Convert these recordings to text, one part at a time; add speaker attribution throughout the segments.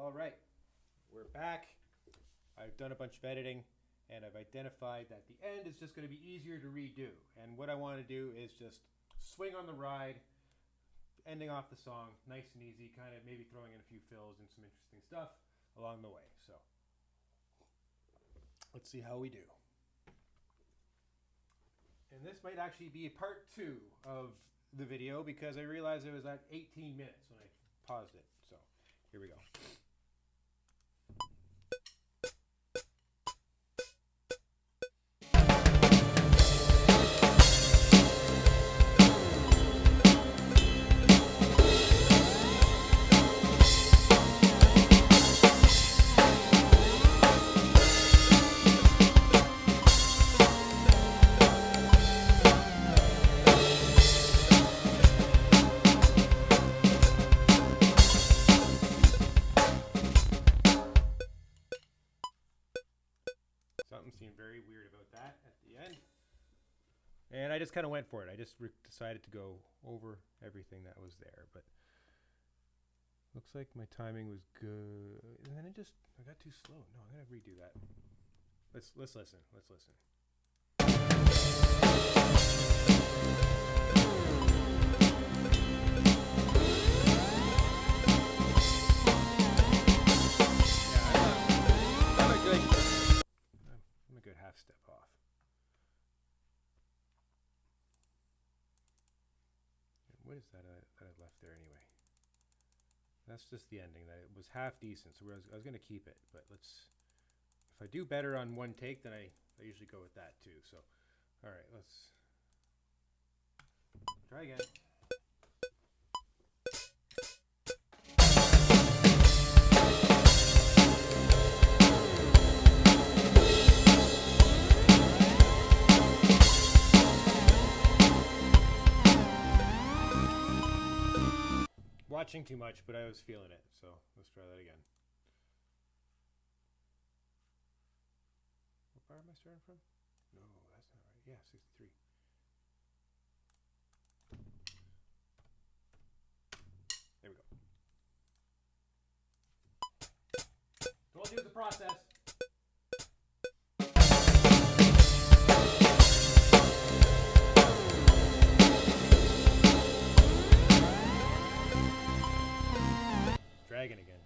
Speaker 1: All right, we're back. I've done a bunch of editing and I've identified that the end is just going to be easier to redo. And what I want to do is just swing on the ride, ending off the song nice and easy, kind of maybe throwing in a few fills and some interesting stuff along the way. So let's see how we do. And this might actually be part 2 of the video because I realized it was at 18 minutes when I paused it. So here we go. Something seemed very weird about that at the end. And I just kind of went for it. I just decided to go over everything that was there. But looks like my timing was good. And then I got too slow. No, I'm going to redo that. Let's listen. Let's listen. I'm a good half step off. What is that that I left there anyway? That's just the ending. That it was half decent, so I was going to keep it. But if I do better on one take, then I usually go with that too. So, all right, let's try again. Watching too much, but I was feeling it, so let's try that again. What bar am I starting from? No, that's not right. Yeah, 63. There we go. Told you it was a process. Dragon again.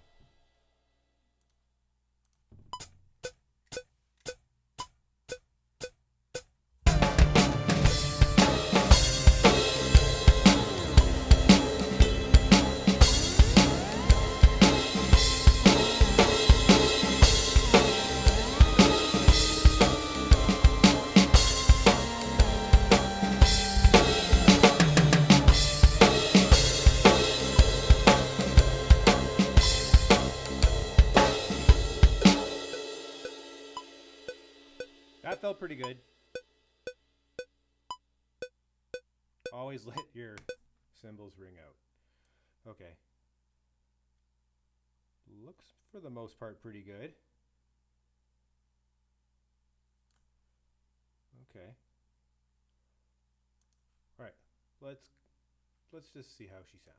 Speaker 1: That felt pretty good. Always let your cymbals ring out. Okay. Looks for the most part pretty good. Okay. All right. Let's just see how she sounds.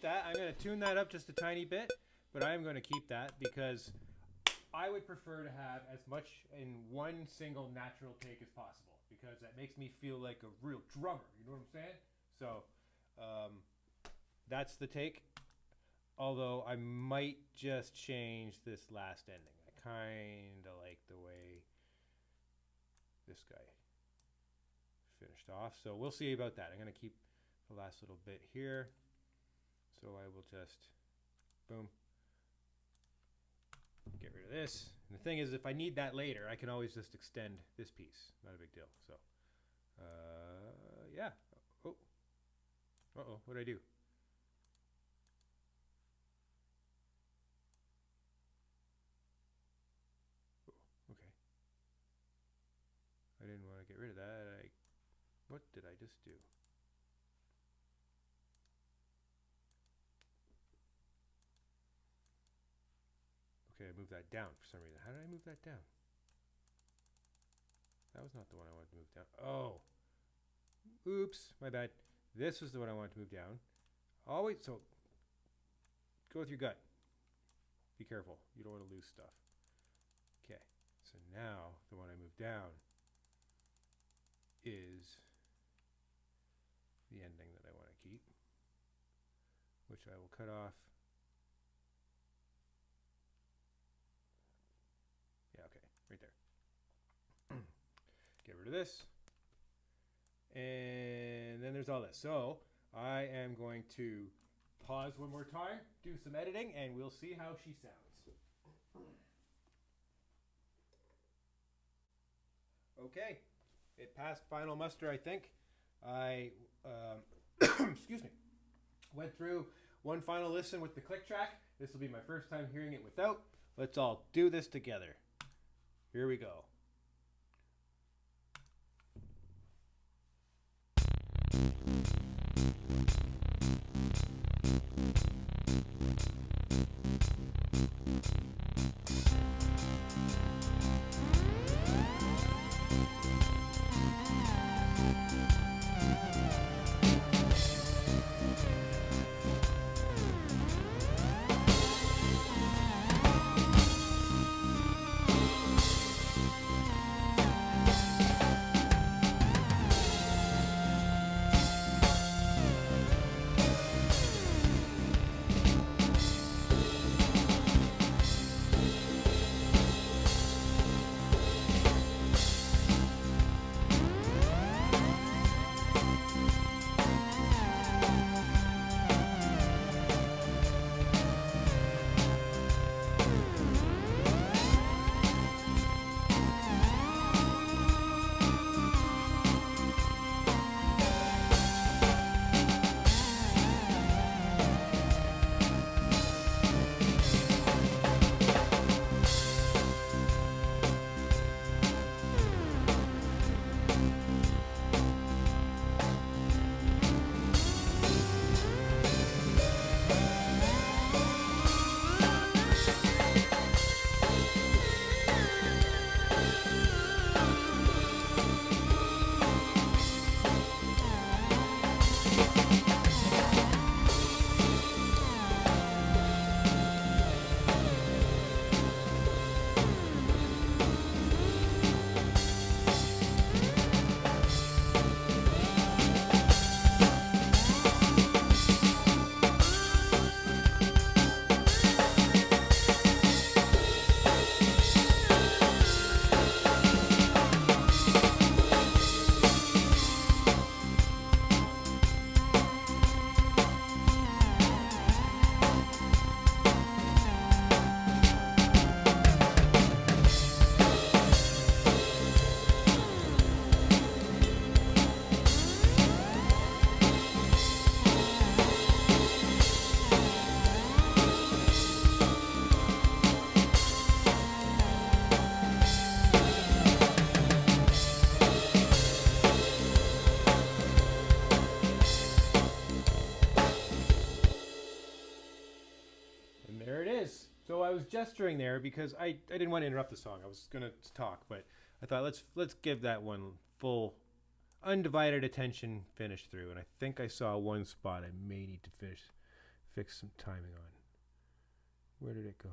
Speaker 1: I'm going to tune that up just a tiny bit, but I am going to keep that because I would prefer to have as much in one single natural take as possible because that makes me feel like a real drummer. You know what I'm saying? So that's the take. Although I might just change this last ending. I kind of like the way this guy finished off. So we'll see about that. I'm going to keep the last little bit here. So I will just, boom, get rid of this. And the thing is, if I need that later, I can always just extend this piece. Not a big deal. So, yeah. Oh. Uh-oh, what'd I do? did I just do? Okay, I moved that down for some reason. How did I move that down? That was not the one I wanted to move down. Oh. Oops, my bad. This was the one I wanted to move down. Always, so go with your gut. Be careful. You don't want to lose stuff. Okay, so now the one I moved down is the ending that I want to keep, which I will cut off. Yeah, okay, right there. Get rid of this. And then there's all this. So I am going to pause one more time, do some editing, and we'll see how she sounds. Okay, it passed final muster, I think. I, excuse me, went through one final listen with the click track. This will be my first time hearing it without. Let's all do this together. Here we go. So I was gesturing there because I didn't want to interrupt the song. I was going to talk, but I thought let's give that one full undivided attention finished through. And I think I saw one spot I may need to fix some timing on. Where did it go?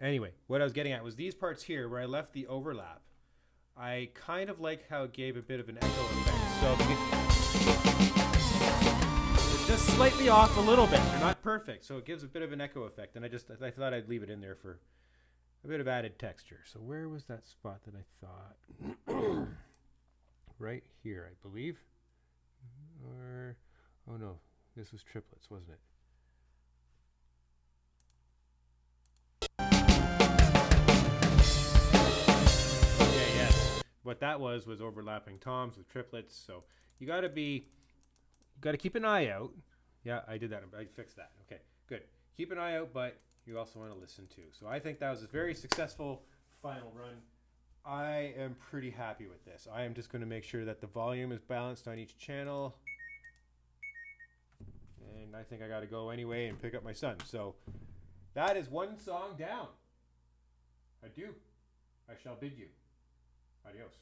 Speaker 1: Anyway, what I was getting at was these parts here where I left the overlap. I kind of like how it gave a bit of an echo effect. So if you they're just slightly off a little bit. They're not perfect, so it gives a bit of an echo effect. And I thought I'd leave it in there for a bit of added texture. So where was that spot that I thought? Right here, I believe. Or, oh no, this was triplets, wasn't it? What that was overlapping toms with triplets. So you got to keep an eye out. Yeah, I did that. I fixed that. Okay, good. Keep an eye out, but you also want to listen too. So I think that was a very successful final run. I am pretty happy with this. I am just going to make sure that the volume is balanced on each channel. And I think I got to go anyway and pick up my son. So that is one song down. Adieu. I shall bid you. Adios.